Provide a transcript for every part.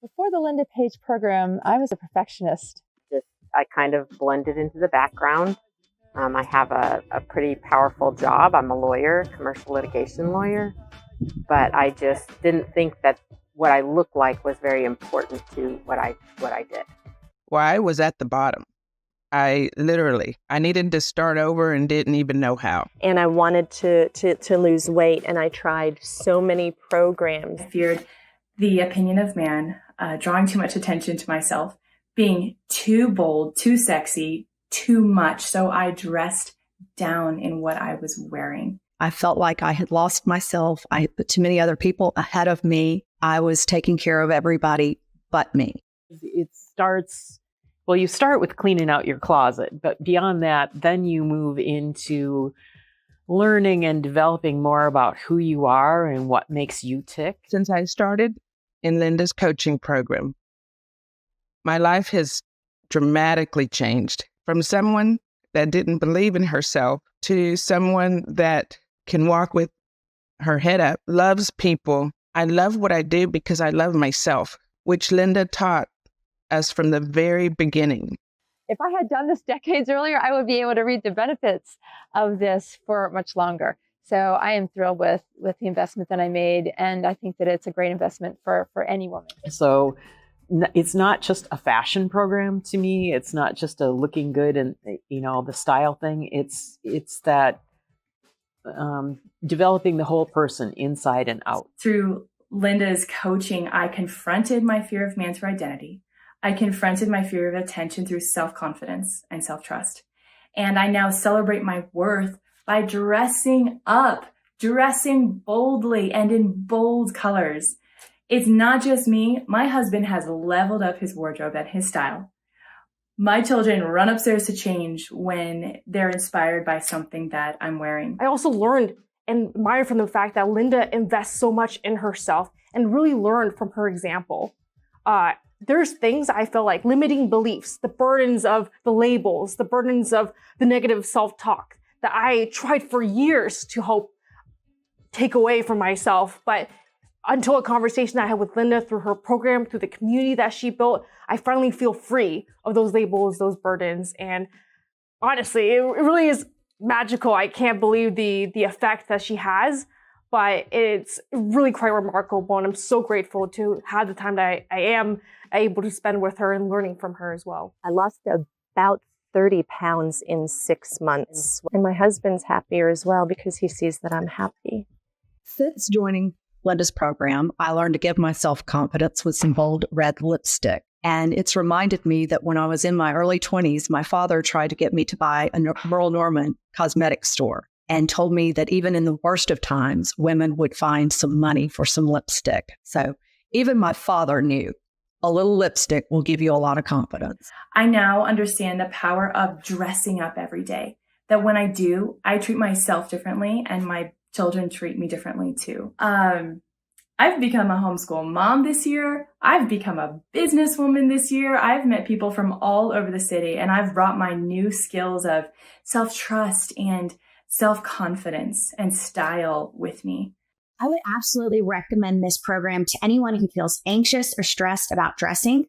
Before the LindaPaige program, I was a perfectionist. I kind of blended into the background. I have a pretty powerful job. I'm a lawyer, commercial litigation lawyer, but I just didn't think that what I looked like was very important to what I did. Well, I was at the bottom. I needed to start over and didn't even know how. And I wanted to lose weight, and I tried so many programs. I feared the opinion of man, drawing too much attention to myself, being too bold, too sexy, too much. So I dressed down in what I was wearing. I felt like I had lost myself. I put too many other people ahead of me. I was taking care of everybody but me. You start with cleaning out your closet, but beyond that, then you move into learning and developing more about who you are and what makes you tick. Since I started in Linda's coaching program, my life has dramatically changed from someone that didn't believe in herself to someone that can walk with her head up, loves people. I love what I do because I love myself, which Linda taught us from the very beginning. If I had done this decades earlier, I would be able to reap the benefits of this for much longer. So I am thrilled with the investment that I made, and I think that it's a great investment for any woman. So it's not just a fashion program to me. It's not just a looking good and the style thing. It's that developing the whole person inside and out. Through Linda's coaching, I confronted my fear of man's identity. I confronted my fear of attention through self-confidence and self-trust. And I now celebrate my worth by dressing up, dressing boldly and in bold colors. It's not just me. My husband has leveled up his wardrobe and his style. My children run upstairs to change when they're inspired by something that I'm wearing. I also learned and admired from the fact that Linda invests so much in herself and really learned from her example. There's things I feel like limiting beliefs, the burdens of the labels, the burdens of the negative self-talk that I tried for years to help take away from myself. But until a conversation I had with Linda through her program, through the community that she built, I finally feel free of those labels, those burdens. And honestly, it really is magical. I can't believe the effect that she has, but it's really quite remarkable. And I'm so grateful to have the time that I am able to spend with her and learning from her as well. I lost about 30 pounds in 6 months. And my husband's happier as well because he sees that I'm happy. Since joining Linda's program, I learned to give myself confidence with some bold red lipstick. And it's reminded me that when I was in my early 20s, my father tried to get me to buy a Merle Norman cosmetic store and told me that even in the worst of times, women would find some money for some lipstick. So even my father knew a little lipstick will give you a lot of confidence. I now understand the power of dressing up every day. That when I do, I treat myself differently and my children treat me differently too. I've become a homeschool mom this year. I've become a businesswoman this year. I've met people from all over the city, and I've brought my new skills of self-trust and self-confidence and style with me. I would absolutely recommend this program to anyone who feels anxious or stressed about dressing.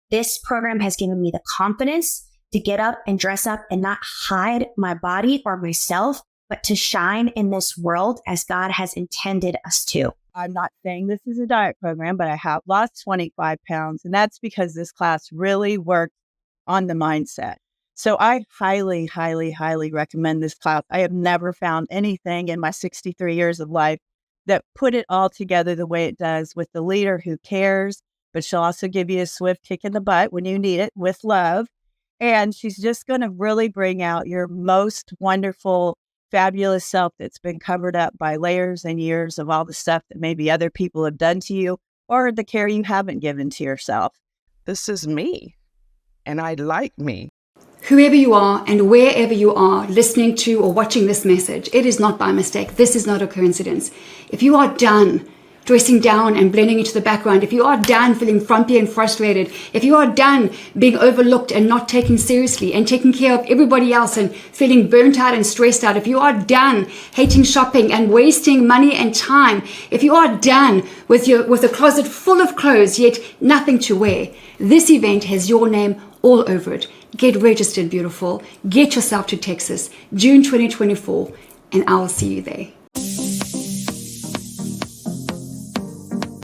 This program has given me the confidence to get up and dress up and not hide my body or myself, but to shine in this world as God has intended us to. I'm not saying this is a diet program, but I have lost 25 pounds, and that's because this class really worked on the mindset. So I highly, highly, highly recommend this class. I have never found anything in my 63 years of life that put it all together the way it does, with the leader who cares, but she'll also give you a swift kick in the butt when you need it with love. And she's just going to really bring out your most wonderful, fabulous self that's been covered up by layers and years of all the stuff that maybe other people have done to you or the care you haven't given to yourself. This is me, and I like me. Whoever you are and wherever you are listening to or watching this message, it is not by mistake. This is not a coincidence. If you are done dressing down and blending into the background, if you are done feeling frumpy and frustrated, if you are done being overlooked and not taken seriously and taking care of everybody else and feeling burnt out and stressed out, if you are done hating shopping and wasting money and time, if you are done with a closet full of clothes yet nothing to wear, this event has your name all over it. Get registered, beautiful. Get yourself to Texas, June 2024, and I'll see you there.